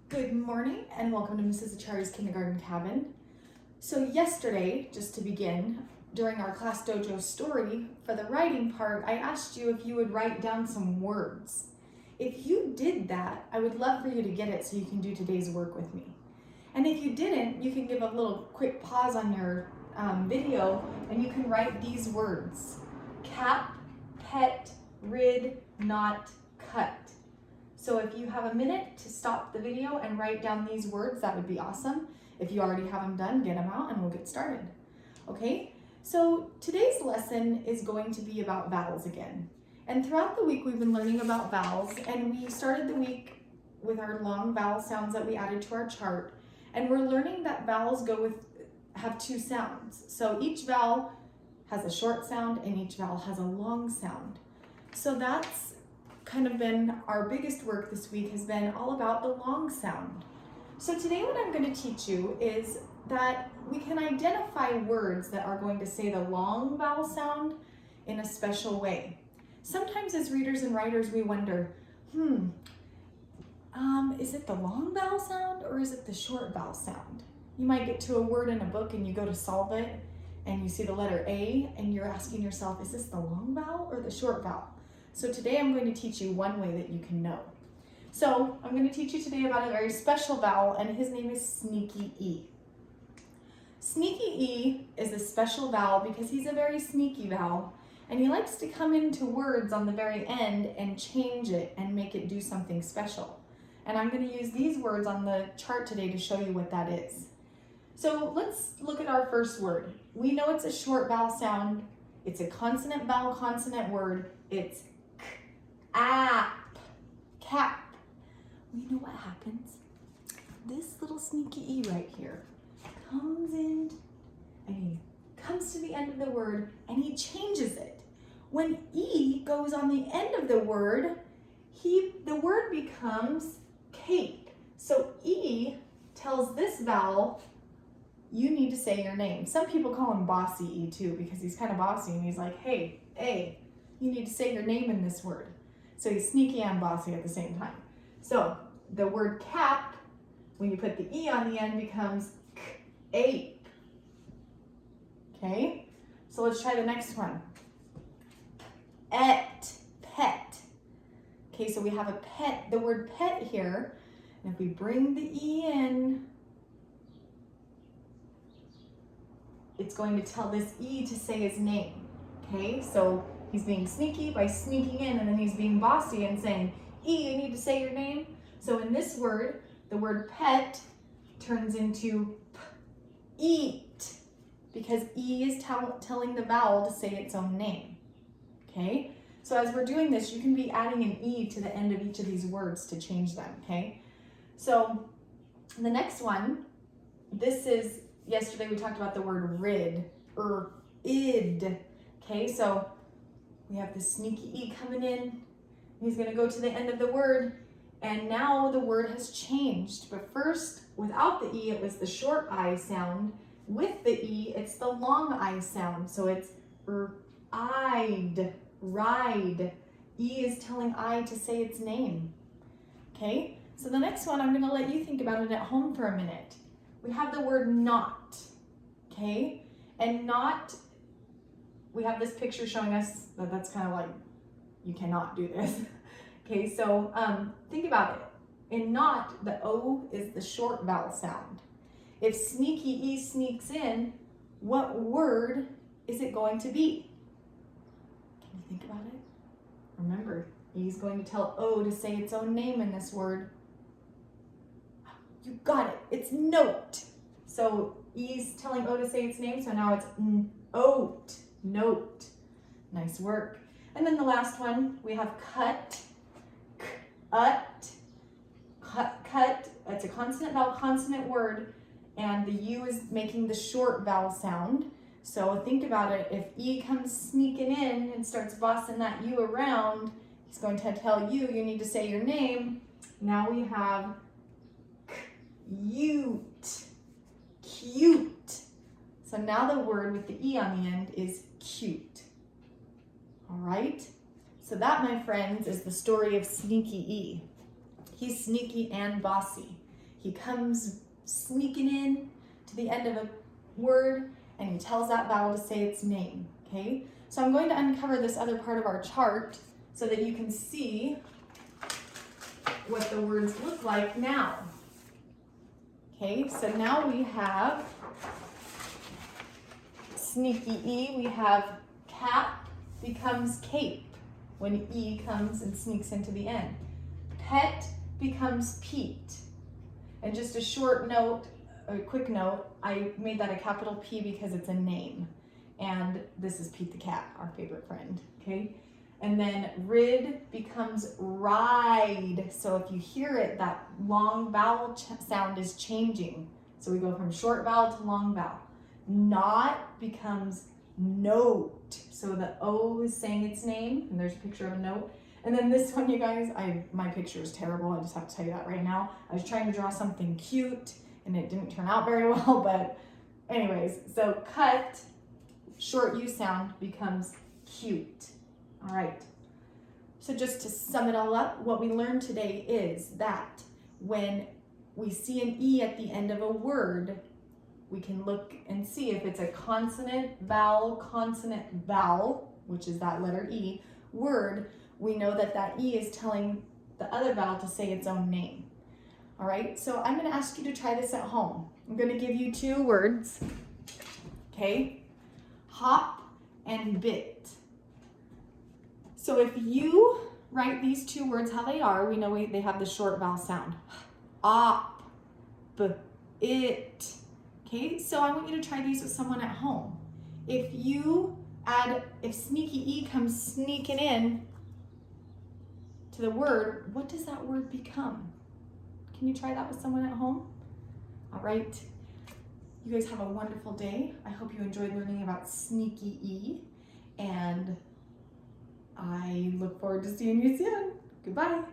Good morning and welcome to Mrs. Achari's Kindergarten Cabin. So yesterday, just to begin, during our class dojo story, for the writing part, I asked you if you would write down some words. If you did that, I would love for you to get it so you can do today's work with me. And if you didn't, you can give a little quick pause on your video and you can write these words. Cap, pet, rid, knot, cut. So if you have a minute to stop the video and write down these words, that would be awesome. If you already have them done, get them out and we'll get started. Okay, so today's lesson is going to be about vowels again. And throughout the week, we've been learning about vowels, and we started the week with our long vowel sounds that we added to our chart. And we're learning that vowels have two sounds. So each vowel has a short sound and each vowel has a long sound. So that's kind of been our biggest work this week, has been all about the long sound. So today what I'm going to teach you is that we can identify words that are going to say the long vowel sound in a special way. Sometimes as readers and writers we wonder, is it the long vowel sound or is it the short vowel sound? You might get to a word in a book and you go to solve it and you see the letter A and you're asking yourself, is this the long vowel or the short vowel? So today I'm going to teach you one way that you can know. So I'm going to teach you today about a very special vowel, and his name is Sneaky E. Sneaky E is a special vowel because he's a very sneaky vowel, and he likes to come into words on the very end and change it and make it do something special. And I'm going to use these words on the chart today to show you what that is. So let's look at our first word. We know it's a short vowel sound. It's a consonant vowel consonant word. It's cap. We know what happens. This little sneaky E right here comes in and he comes to the end of the word and he changes it. When E goes on the end of the word, the word becomes cape. So E tells this vowel, you need to say your name. Some people call him bossy E too because he's kind of bossy and he's like, hey, A, you need to say your name in this word. So he's sneaky and bossy at the same time. So the word cap, when you put the E on the end, becomes ape. Okay, so let's try the next one. Pet. Okay, so we have a pet, the word pet here. And if we bring the E in, it's going to tell this E to say his name. Okay, so he's being sneaky by sneaking in, and then he's being bossy and saying, E, you need to say your name. So in this word, the word pet turns into eat, because E is telling the vowel to say its own name. Okay, so as we're doing this, you can be adding an E to the end of each of these words to change them. Okay, so the next one, this is, yesterday we talked about the word rid, or id. Okay, so we have this sneaky E coming in. He's going to go to the end of the word, and now the word has changed. But first, without the E, it was the short I sound. With the E, it's the long I sound. So it's I'd, ride. E is telling I to say its name. Okay, so the next one, I'm going to let you think about it at home for a minute. We have the word not. Okay, and not, we have this picture showing us that that's kind of like, you cannot do this. Okay, so think about it. In not, the O is the short vowel sound. If sneaky E sneaks in, what word is it going to be? Can you think about it? Remember, E is going to tell O to say its own name in this word. You got it, it's note. So E's telling O to say its name, so now it's oat, note. Nice work. And then the last one, we have cut, cut. It's a consonant vowel consonant word, and the U is making the short vowel sound. So think about it, if E comes sneaking in and starts bossing that U around, he's going to tell you, you need to say your name. Now we have cute. So now the word with the E on the end is cute. All right, so that, my friends, is the story of Sneaky E. He's sneaky and bossy. he comes sneaking in to the end of a word and he tells that vowel to say its name, okay? So I'm going to uncover this other part of our chart so that you can see what the words look like now. Okay, so now we have sneaky E, we have cap becomes cape when E comes and sneaks into the end. Pet becomes Pete. And just a short note, a quick note, I made that a capital P because it's a name. And this is Pete the cat, our favorite friend, okay? And then rid becomes ride. So if you hear it, that long vowel sound is changing. So we go from short vowel to long vowel. Not becomes note. So the O is saying its name, and there's a picture of a note. And then this one, you guys, my picture is terrible. I just have to tell you that right now. I was trying to draw something cute, and it didn't turn out very well, but anyways. So cut, short U sound becomes cute. All right. So just to sum it all up, what we learned today is that when we see an E at the end of a word, we can look and see if it's a consonant, vowel, which is that letter E, word, we know that that E is telling the other vowel to say its own name. All right, so I'm going to ask you to try this at home. I'm going to give you 2 words, okay? Hop and bit. So if you write these 2 words how they are, we know they have the short vowel sound. Op, it. Okay, so I want you to try these with someone at home. If sneaky E comes sneaking in to the word, what does that word become? Can you try that with someone at home? All right. You guys have a wonderful day. I hope you enjoyed learning about sneaky E, and I look forward to seeing you soon. Goodbye.